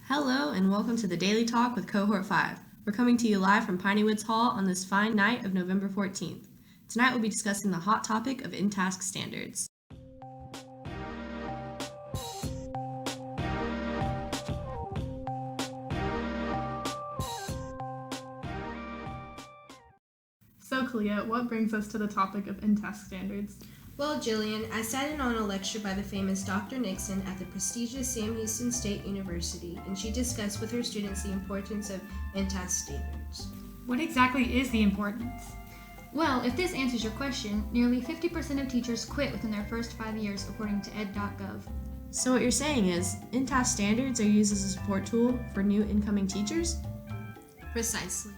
Hello and welcome to the Daily Talk with Cohort 5. We're coming to you live from Piney Woods Hall on this fine night of November 14th. Tonight we'll be discussing the hot topic of InTasc standards. So, Kalia, what brings us to the topic of InTasc standards? Well, Jillian, I sat in on a lecture by the famous Dr. Nixon at the prestigious Sam Houston State University, and she discussed with her students the importance of InTasc standards. What exactly is the importance? Well, if this answers your question, nearly 50% of teachers quit within their first 5 years, according to ed.gov. So what you're saying is, InTasc standards are used as a support tool for new incoming teachers? Precisely.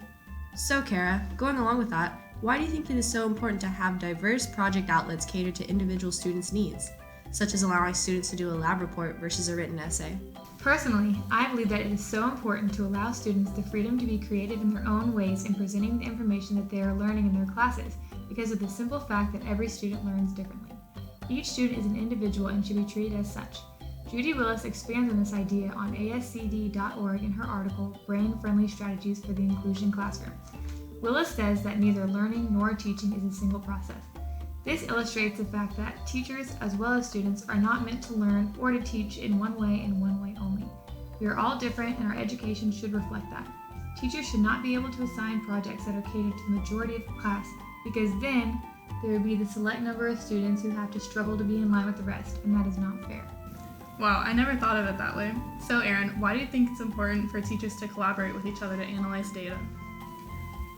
So Kara, going along with that, why do you think it is so important to have diverse project outlets cater to individual students' needs, such as allowing students to do a lab report versus a written essay? Personally, I believe that it is so important to allow students the freedom to be creative in their own ways in presenting the information that they are learning in their classes, because of the simple fact that every student learns differently. Each student is an individual and should be treated as such. Judy Willis expands on this idea on ASCD.org in her article, Brain-Friendly Strategies for the Inclusion Classroom. Willis says that neither learning nor teaching is a single process. This illustrates the fact that teachers as well as students are not meant to learn or to teach in one way and one way only. We are all different and our education should reflect that. Teachers should not be able to assign projects that are catered to the majority of the class, because then there would be the select number of students who have to struggle to be in line with the rest, and that is not fair. Wow, I never thought of it that way. So, Erin, why do you think it's important for teachers to collaborate with each other to analyze data?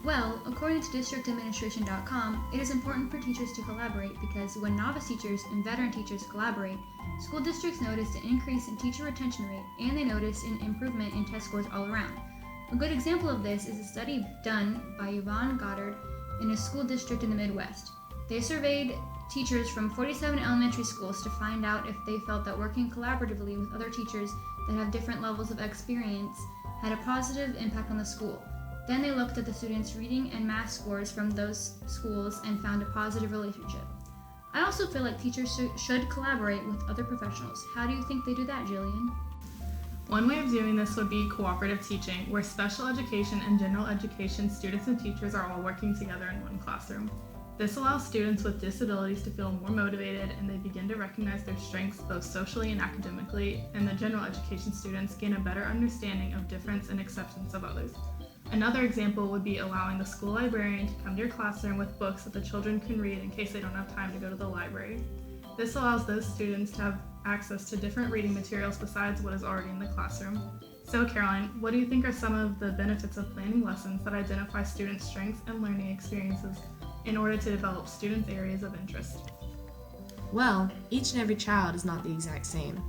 Well, according to districtadministration.com, it is important for teachers to collaborate because when novice teachers and veteran teachers collaborate, school districts notice an increase in teacher retention rate and they notice an improvement in test scores all around. A good example of this is a study done by Yvonne Goddard in a school district in the Midwest. They surveyed teachers from 47 elementary schools to find out if they felt that working collaboratively with other teachers that have different levels of experience had a positive impact on the school. Then they looked at the students' reading and math scores from those schools and found a positive relationship. I also feel like teachers should collaborate with other professionals. How do you think they do that, Jillian? One way of doing this would be cooperative teaching, where special education and general education students and teachers are all working together in one classroom. This allows students with disabilities to feel more motivated and they begin to recognize their strengths both socially and academically, and the general education students gain a better understanding of difference and acceptance of others. Another example would be allowing the school librarian to come to your classroom with books that the children can read in case they don't have time to go to the library. This allows those students to have access to different reading materials besides what is already in the classroom. So Caroline, what do you think are some of the benefits of planning lessons that identify students' strengths and learning experiences in order to develop students' areas of interest? Well, each and every child is not the exact same.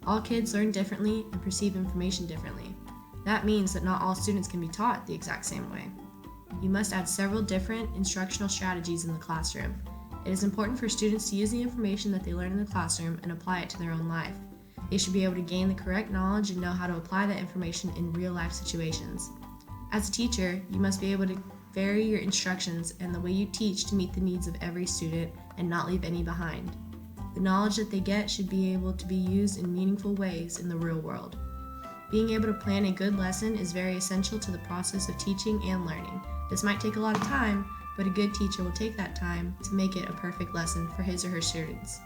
All kids learn differently and perceive information differently. That means that not all students can be taught the exact same way. You must add several different instructional strategies in the classroom. It is important for students to use the information that they learn in the classroom and apply it to their own life. They should be able to gain the correct knowledge and know how to apply that information in real-life situations. As a teacher, you must be able to vary your instructions and the way you teach to meet the needs of every student and not leave any behind. The knowledge that they get should be able to be used in meaningful ways in the real world. Being able to plan a good lesson is very essential to the process of teaching and learning. This might take a lot of time, but a good teacher will take that time to make it a perfect lesson for his or her students.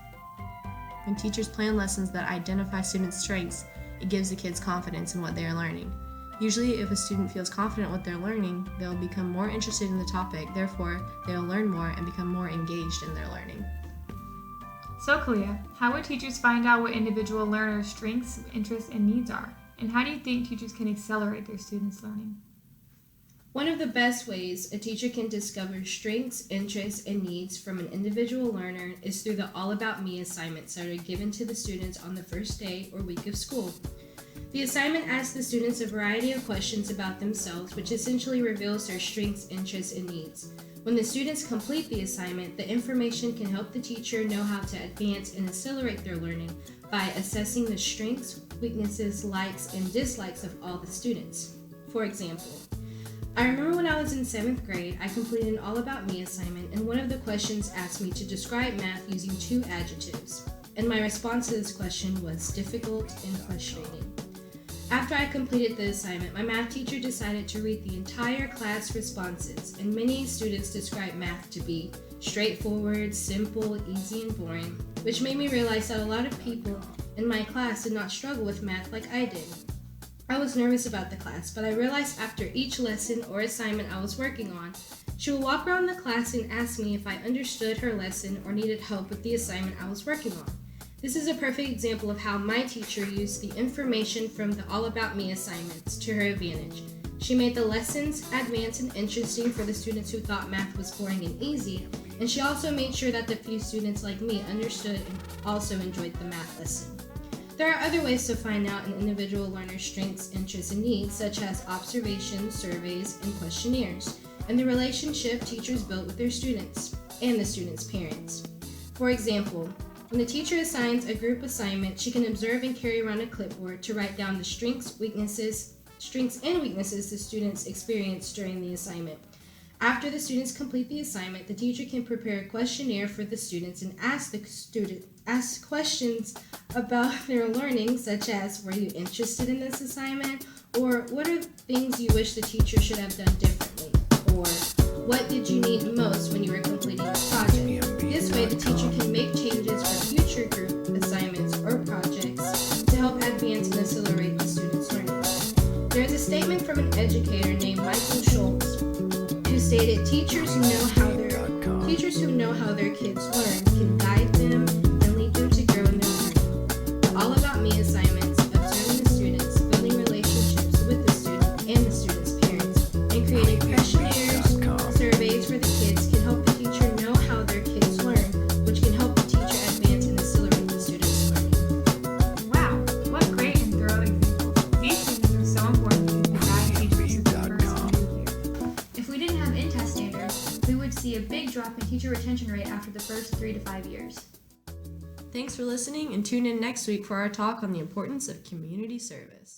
When teachers plan lessons that identify students' strengths, it gives the kids confidence in what they are learning. Usually, if a student feels confident in what they're learning, they'll become more interested in the topic, therefore, they'll learn more and become more engaged in their learning. So Kalia, how would teachers find out what individual learners' strengths, interests, and needs are? And how do you think teachers can accelerate their students' learning? One of the best ways a teacher can discover strengths, interests, and needs from an individual learner is through the All About Me assignments that are given to the students on the first day or week of school. The assignment asks the students a variety of questions about themselves, which essentially reveals their strengths, interests, and needs. When the students complete the assignment, the information can help the teacher know how to advance and accelerate their learning by assessing the strengths, weaknesses, likes, and dislikes of all the students. For example, I remember when I was in 7th grade, I completed an All About Me assignment, and one of the questions asked me to describe math using 2 adjectives. And my response to this question was difficult and frustrating. After I completed the assignment, my math teacher decided to read the entire class responses, and many students described math to be straightforward, simple, easy, and boring, which made me realize that a lot of people in my class did not struggle with math like I did. I was nervous about the class, but I realized after each lesson or assignment I was working on, she would walk around the class and ask me if I understood her lesson or needed help with the assignment I was working on. This is a perfect example of how my teacher used the information from the All About Me assignments to her advantage. She made the lessons advanced and interesting for the students who thought math was boring and easy, and she also made sure that the few students like me understood and also enjoyed the math lesson. There are other ways to find out an individual learner's strengths, interests, and needs, such as observations, surveys, and questionnaires, and the relationship teachers built with their students and the students' parents. For example, when the teacher assigns a group assignment, she can observe and carry around a clipboard to write down the strengths and weaknesses the students experience during the assignment. After the students complete the assignment, the teacher can prepare a questionnaire for the students and ask questions about their learning, such as, were you interested in this assignment? Or what are things you wish the teacher should have done differently? Or what did you need most when you were completing the project? This way, the teacher can make changes for future group assignments or projects to help advance and accelerate the students' learning. There is a statement from an educator named Michael Schultz who stated, teachers who know how their kids learn can guide them and lead them to grow in their learning. The All About Me assignments, observing the students, building relationships with the student and the student's parents, and creating questionnaires, surveys for the kids can help the teacher know how their kids learn, which can help the teacher advance and accelerate the student's learning. Wow, what great and thorough examples. These things are so important because they guide teachers in the first few years. If we didn't have InTasc standards, we would see a big drop in teacher retention rate after the first 3 to 5 years. Thanks for listening, and tune in next week for our talk on the importance of community service.